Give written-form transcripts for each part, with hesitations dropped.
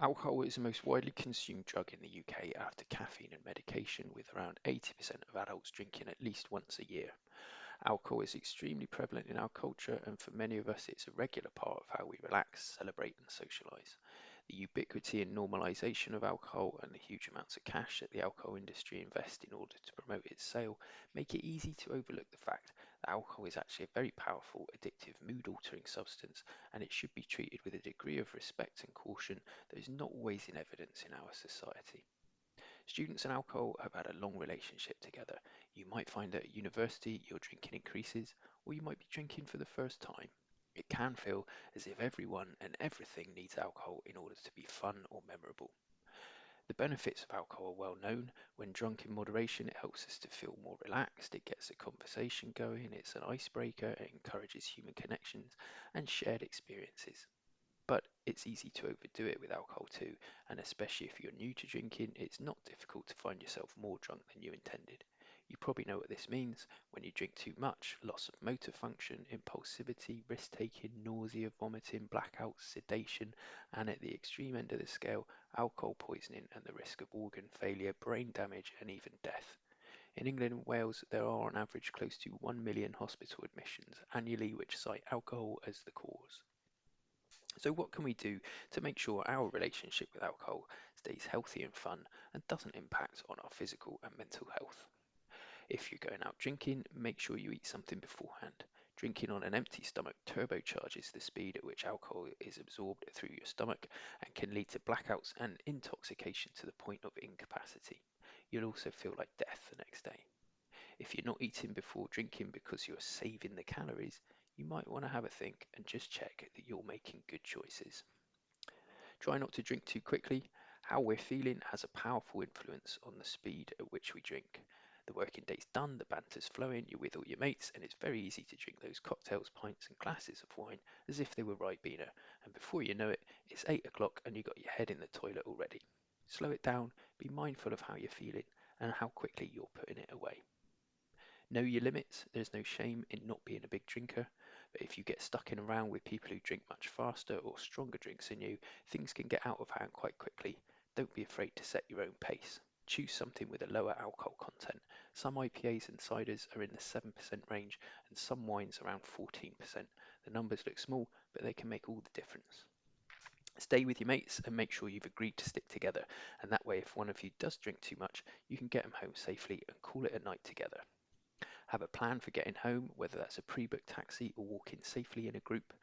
Alcohol is the most widely consumed drug in the UK after caffeine and medication, with around 80% of adults drinking at least once a year. Alcohol is extremely prevalent in our culture, and for many of us, it's a regular part of how we relax, celebrate, and socialise. The ubiquity and normalisation of alcohol and the huge amounts of cash that the alcohol industry invest in order to promote its sale make it easy to overlook the fact that alcohol is actually a very powerful, addictive, mood-altering substance, and it should be treated with a degree of respect and caution that is not always in evidence in our society. Students and alcohol have had a long relationship together. You might find that at university your drinking increases, or you might be drinking for the first time. It can feel as if everyone and everything needs alcohol in order to be fun or memorable. The benefits of alcohol are well known. When drunk in moderation, it helps us to feel more relaxed, it gets a conversation going, it's an icebreaker, it encourages human connections and shared experiences. But it's easy to overdo it with alcohol too, and especially if you're new to drinking, it's not difficult to find yourself more drunk than you intended. You probably know what this means. When you drink too much, loss of motor function, impulsivity, risk-taking, nausea, vomiting, blackouts, sedation, and at the extreme end of the scale, alcohol poisoning and the risk of organ failure, brain damage, and even death. In England and Wales, there are on average close to 1 million hospital admissions annually which cite alcohol as the cause. So what can we do to make sure our relationship with alcohol stays healthy and fun and doesn't impact on our physical and mental health? If you're going out drinking, make sure you eat something beforehand. Drinking on an empty stomach turbocharges the speed at which alcohol is absorbed through your stomach and can lead to blackouts and intoxication to the point of incapacity. You'll also feel like death the next day. If you're not eating before drinking because you're saving the calories, you might want to have a think and just check that you're making good choices. Try not to drink too quickly. How we're feeling has a powerful influence on the speed at which we drink. The working day's done, the banter's flowing, you're with all your mates, and it's very easy to drink those cocktails, pints, and glasses of wine as if they were Ribena. And before you know it, it's 8 o'clock and you've got your head in the toilet already. Slow it down, be mindful of how you're feeling and how quickly you're putting it away. Know your limits. There's no shame in not being a big drinker, but if you get stuck in around with people who drink much faster or stronger drinks than you, things can get out of hand quite quickly. Don't be afraid to set your own pace. Choose something with a lower alcohol content. Some IPAs and ciders are in the 7% range and some wines around 14%. The numbers look small, but they can make all the difference. Stay with your mates and make sure you've agreed to stick together, and that way if one of you does drink too much, you can get them home safely and call it a night together. Have a plan for getting home, whether that's a pre-booked taxi or walking safely in a group.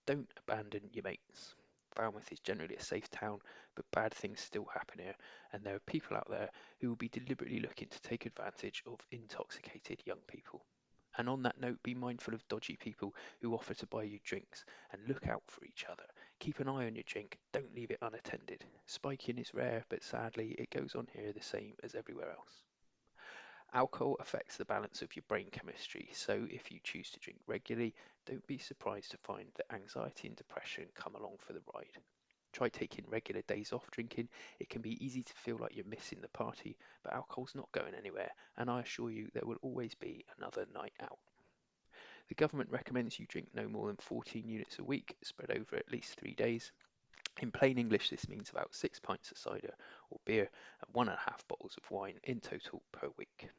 Don't abandon your mates. Falmouth is generally a safe town, but bad things still happen here, and there are people out there who will be deliberately looking to take advantage of intoxicated young people. And on that note, be mindful of dodgy people who offer to buy you drinks, and look out for each other. Keep an eye on your drink, don't leave it unattended. Spiking is rare, but sadly it goes on here the same as everywhere else. Alcohol affects the balance of your brain chemistry, so if you choose to drink regularly, don't be surprised to find that anxiety and depression come along for the ride. Try taking regular days off drinking. It can be easy to feel like you're missing the party, but alcohol's not going anywhere, and I assure you there will always be another night out. The government recommends you drink no more than 14 units a week, spread over at least 3 days. In plain English, this means about 6 pints of cider or beer and 1.5 bottles of wine in total per week.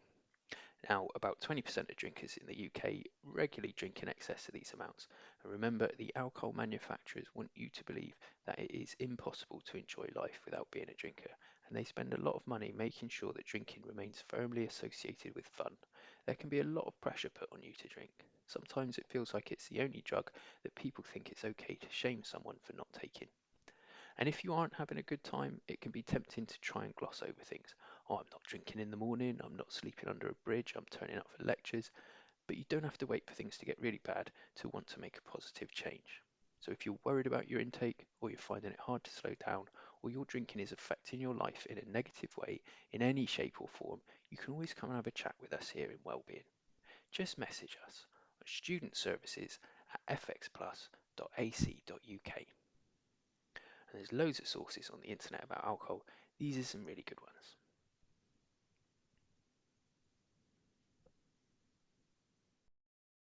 Now, about 20% of drinkers in the UK regularly drink in excess of these amounts. And remember, the alcohol manufacturers want you to believe that it is impossible to enjoy life without being a drinker, and they spend a lot of money making sure that drinking remains firmly associated with fun. There can be a lot of pressure put on you to drink. Sometimes it feels like it's the only drug that people think it's okay to shame someone for not taking. And if you aren't having a good time, it can be tempting to try and gloss over things. Oh, I'm not drinking in the morning, I'm not sleeping under a bridge, I'm turning up for lectures. But you don't have to wait for things to get really bad to want to make a positive change. So if you're worried about your intake, or you're finding it hard to slow down, or your drinking is affecting your life in a negative way in any shape or form, you can always come and have a chat with us here in Wellbeing. Just message us on studentservices@fxplus.ac.uk. And there's loads of sources on the internet about alcohol. These are some really good ones.